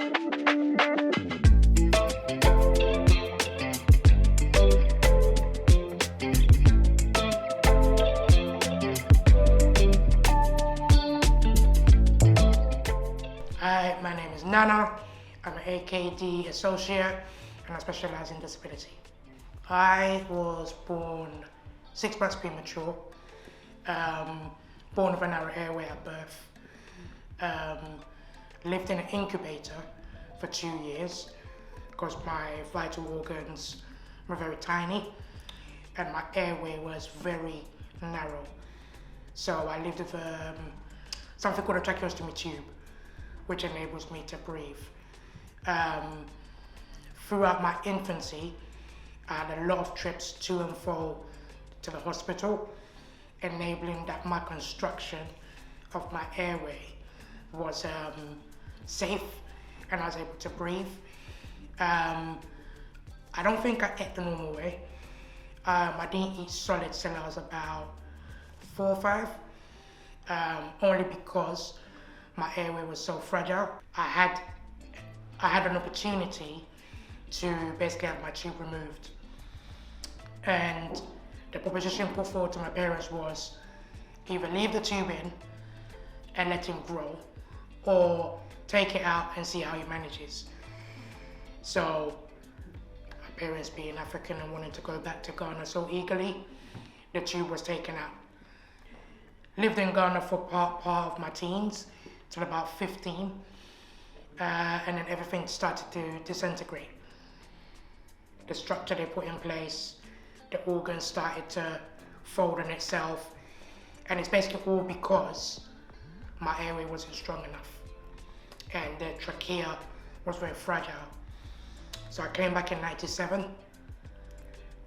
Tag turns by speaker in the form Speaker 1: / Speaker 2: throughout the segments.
Speaker 1: Hi, my name is Nana. I'm an AKD Associate and I specialize in disability. I was born 6 months premature, born with a narrow airway at birth, lived in an incubator for 2 years because my vital organs were very tiny and my airway was very narrow. So I lived with something called a tracheostomy tube, which enables me to breathe. Throughout my infancy, I had a lot of trips to and fro to the hospital, enabling that my construction of my airway was safe and I was able to breathe. I don't think I ate the normal way. I didn't eat solids till I was about 4 or 5, only because my airway was so fragile. I had an opportunity to basically have my tube removed. And the proposition put forward to my parents was either leave the tube in and let him grow, or take it out and see how he manages. So my parents being African and wanting to go back to Ghana so eagerly, the tube was taken out. Lived in Ghana for part of my teens, till about 15, and then everything started to disintegrate. The structure they put in place, the organs started to fold on itself, and it's basically all because my airway wasn't strong enough, and the trachea was very fragile. So I came back in '97.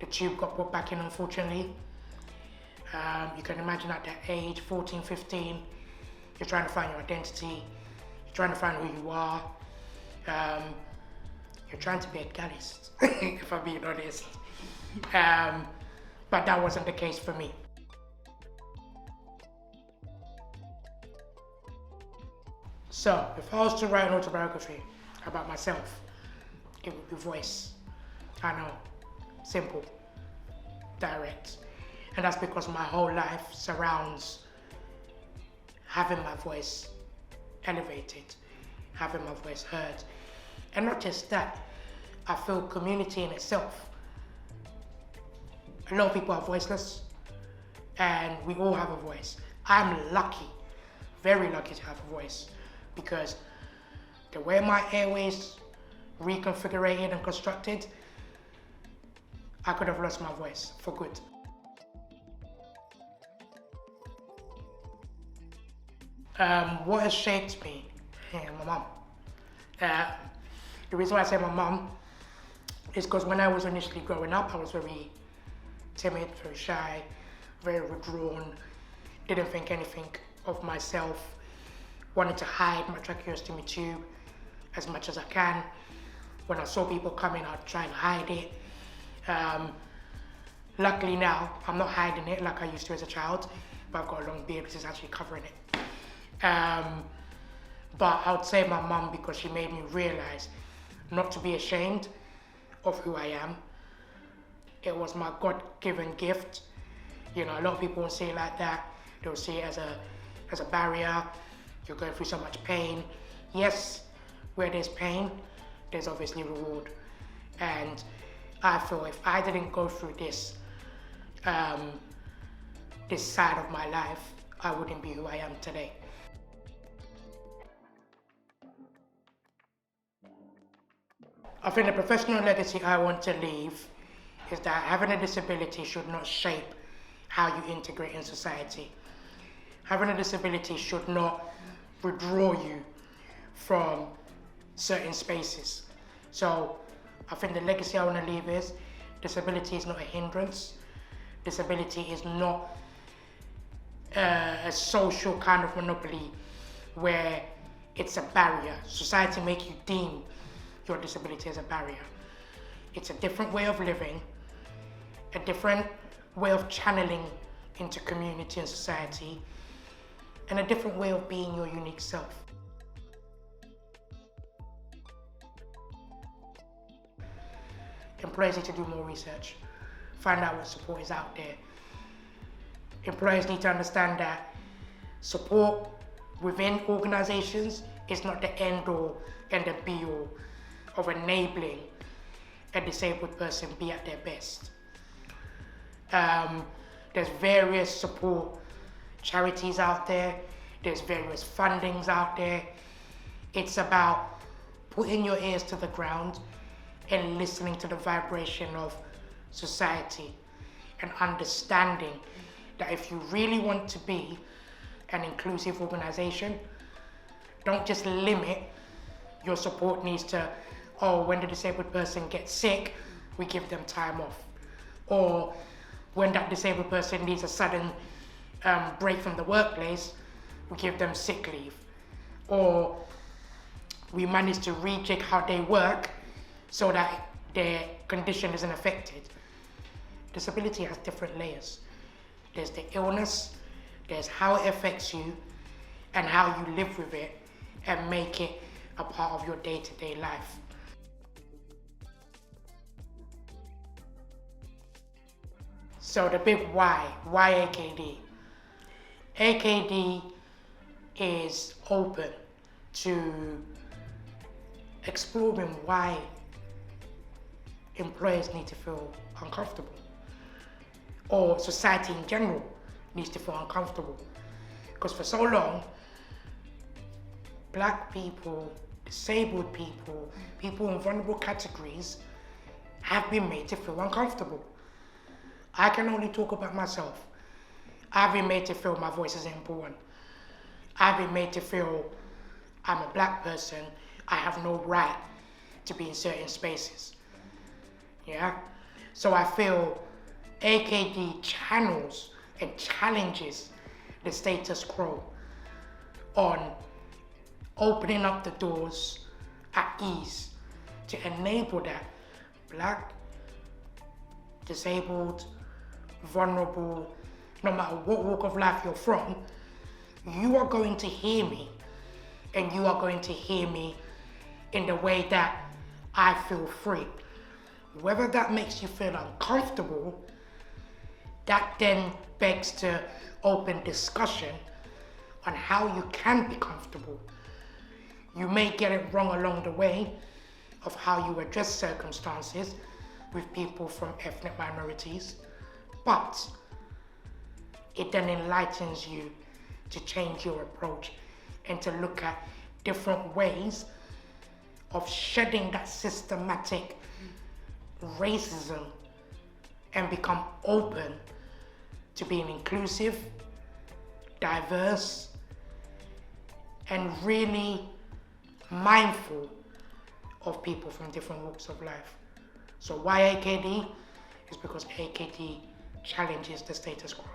Speaker 1: The tube got put back in, unfortunately. You can imagine at that age, 14, 15, you're trying to find your identity, you're trying to find who you are, you're trying to be a gallist, if I'm being honest. But that wasn't the case for me. So, if I was to write an autobiography about myself, it would be voice. I know, simple, direct. And that's because my whole life surrounds having my voice elevated, having my voice heard. And not just that, I feel community in itself. A lot of people are voiceless, and we all have a voice. I'm lucky, very lucky to have a voice, because the way my airways reconfigured and constructed, I could have lost my voice for good. What has shaped me? My mum. The reason why I say my mum is because when I was initially growing up, I was very timid, very shy, very withdrawn, didn't think anything of myself, wanted to hide my tracheostomy tube as much as I can. When I saw people coming, I'd try and hide it. Luckily now, I'm not hiding it like I used to as a child, but I've got a long beard which is actually covering it. But I would say my mum, because she made me realize not to be ashamed of who I am. It was my God-given gift. You know, a lot of people will see it like that. They'll see it as a barrier. You're going through so much pain. Yes, where there's pain, there's obviously reward. And I feel if I didn't go through this, this side of my life, I wouldn't be who I am today. I think the professional legacy I want to leave is that having a disability should not shape how you integrate in society. Having a disability should not withdraw you from certain spaces. So I think the legacy I want to leave is disability is not a hindrance. Disability is not a social kind of monopoly where it's a barrier. Society makes you deem your disability as a barrier. It's a different way of living, a different way of channeling into community and society, and a different way of being your unique self. employers need to do more research, find out what support is out there. Employers need to understand that support within organizations is not the end all and the be all of enabling a disabled person be at their best. There's various support charities out there, there's various fundings out there. It's about putting your ears to the ground and listening to the vibration of society and understanding that if you really want to be an inclusive organization, don't just limit your support needs to, oh, when the disabled person gets sick, we give them time off. Or when that disabled person needs a sudden break from the workplace, we give them sick leave. Or we manage to rejig how they work so that their condition isn't affected. Disability has different layers. There's the illness, there's how it affects you, and how you live with it and make it a part of your day-to-day life. So the big why AKD? AKD is open to exploring why employers need to feel uncomfortable, or society in general needs to feel uncomfortable. Because for so long, Black people, disabled people, people in vulnerable categories have been made to feel uncomfortable. I can only talk about myself. I've been made to feel my voice is important. I've been made to feel I'm a Black person, I have no right to be in certain spaces. Yeah? So I feel AKD channels and challenges the status quo on opening up the doors at ease to enable that Black, disabled, vulnerable, no matter what walk of life you're from, you are going to hear me, and you are going to hear me in the way that I feel free. Whether that makes you feel uncomfortable, that then begs to open discussion on how you can be comfortable. You may get it wrong along the way of how you address circumstances with people from ethnic minorities, but it then enlightens you to change your approach and to look at different ways of shedding that systematic racism and become open to being inclusive, diverse, and really mindful of people from different walks of life. So why AKD? Is because AKD challenges the status quo.